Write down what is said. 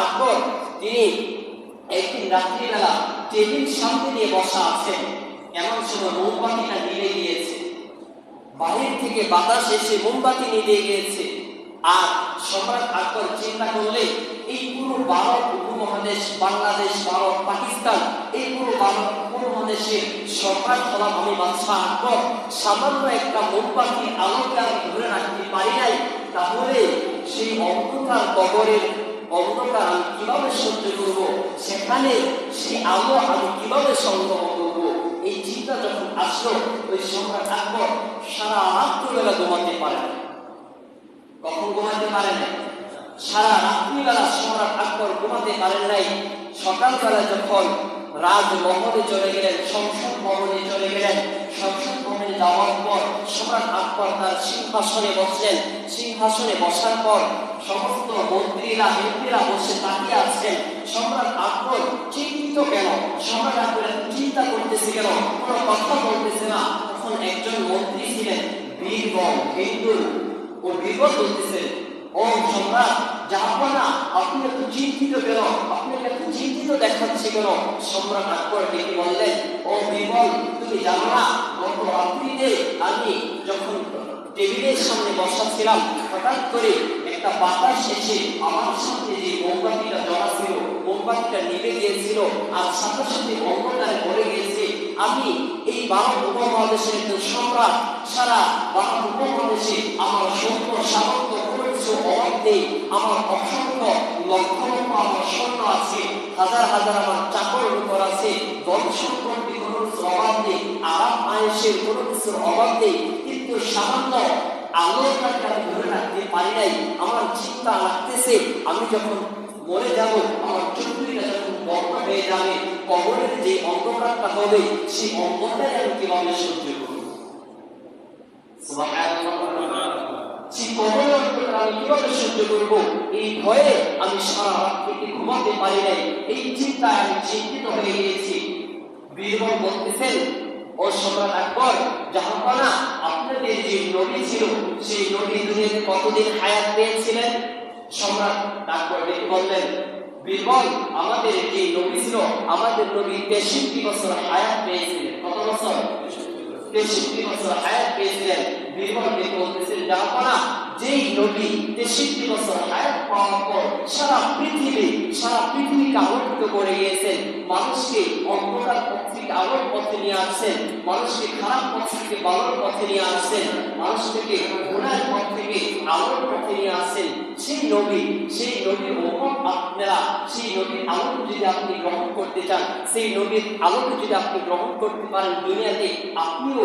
আকবর তিনি একদিন রাত্রিবেলা টেবিল সামনে নিয়ে বসা আছেন, এমন সময় মোমবাতিটা নিভে গিয়েছে। বাহির থেকে বাতাস এসে মোমবাতি নিভে গিয়েছে। আর সম্রাট আকবর চিন্তা করলে এই পুরো ভারত উপমহাদেশ, বাংলাদেশ, ভারত, পাকিস্তান, এই পুরো ভারত উপমহাদেশের সম্রাট হলাম আমি বাদশাহ আকবর, সামান্য একটা মোমবাতি আলোকে আমি ধরে রাখতে পারি নাই, তাহলে সেই অন্ধকার কবরের অন্ধকার আমি কিভাবে সহ্য করব, সেখানে সেই আলো আমি কিভাবে সংগ্রহ করব। এই চিন্তা যখন আসলো, ওই সম্রাট আকবর সারা রাত্রিবেলা ঘুমাতে পারে না। কখন ঘুমাতে পারে না? সারা রাত্রিবেলা সম্রাট আকবর ঘুমাতে পারেন নাই। সকালবেলা যখন রাজমহলে চলে গেলেন, সংসদ ভবনে চলে গেলেন, সংসদ ভবনে যাওয়ার পর সম্রাট আকবর তার সিংহাসনে বসলেন। সিংহাসনে বসার পর সমস্ত মন্ত্রীরা এমপিরা বসে তাকিয়ে আছেন। সম্রাট আকবর চিন্তিত কেন? সম্রাট আকবর চিন্তা করতেছে কেন? কোনো কথা বলতেছে না। তখন একজন মন্ত্রী ছিলেন বীরবল, হিন্দু, ও বীরবল বলতেছে, ও সম্রাট জাহাপনা, আপনি এত চিন্তিত কেন? আপনি এত চিন্তিত দেখাচ্ছে কেন? সম্রাট আকবর ডেকে বললেন, ও বীরবল, তুমি জানো না গত রাত্রিতে আমি যখন টেবিলের সামনে বসা ছিলাম, হঠাৎ করে একটা বাতাস এসে আমার সামনে যে মোমবাতিটা জ্বলা ছিল, মোমবাতিটা নিভে গিয়েছিল, আর সাথে সাথে অন্ধকারে পড়ে গিয়েছে। আমি এই ভারত উপমহাদেশের একজন সম্রাট, সারা ভারত উপমহাদেশে আমার সৈন্য সামর্থ্য কোনো কিছু অভাব নেই। আমার অসংখ্য লক্ষ লক্ষ আমার সৈন্য আছে, হাজার হাজার আমার চাকর উপর আছে, ধন সম্পত্তি কোনো কিছুর অভাব নেই, আরাম আয়েসের কোনো কিছুর অভাব নেই, কিন্তু সামান্য আলোটাকে আমি ধরে রাখতে পারি নাই। আমার চিন্তা লাগতেছে আমি যখন মরে যাব, আমার চুক্তিটা যখন বন্ধ হয়ে যাবে, কবরের যে অন্ধকারটা হবে, সেই অন্ধকারে আমি কিভাবে সহ্য করব? সেই কবরের অন্ধকার আমি কিভাবে সহ্য করব? এই ভয়ে আমি সারা রাত থেকে ঘুমাতে পারি নাই। এই চিন্তায় আমি চিন্তিত হয়ে গিয়েছি। বীরবল বলতেছেন, ও সম্রাট আকবর জাহাপনা, আপনাদের যে নবী ছিল, সেই নবী দুনিয়াতে কতদিন হায়াত পেয়েছিলেন? সম্রাট আকবর ডেকে বললেন, বীরবল, আমাদের যে নবী ছিল, আমাদের নবী 63 বছর হায়াত পেয়েছিলেন। কত বছর? 63 বছর হায়াত পেয়েছিলেন। বীরবল ডেকে বলতেছেন, জাহাপনা, যেই নবী 63 বছর হায়াত পাওয়ার পর সারা পৃথিবীকে আলোকিত করে গিয়েছেন, মানুষকে অন্ধকার পথ থেকে আলোর পথে নিয়ে আসছেন, মানুষকে খারাপ পথ থেকে ভালোর পথে নিয়ে আসছেন, মানুষ থেকে গুনাহের পথ থেকে আলোর পথে নিয়ে আসছেন, সেই নবীর উম্মত আপনারা, সেই নবীর আলোকে যদি আপনি গ্রহণ করতে চান, সেই নবীর আলোকে যদি আপনি গ্রহণ করতে পারেন দুনিয়াতে, আপনিও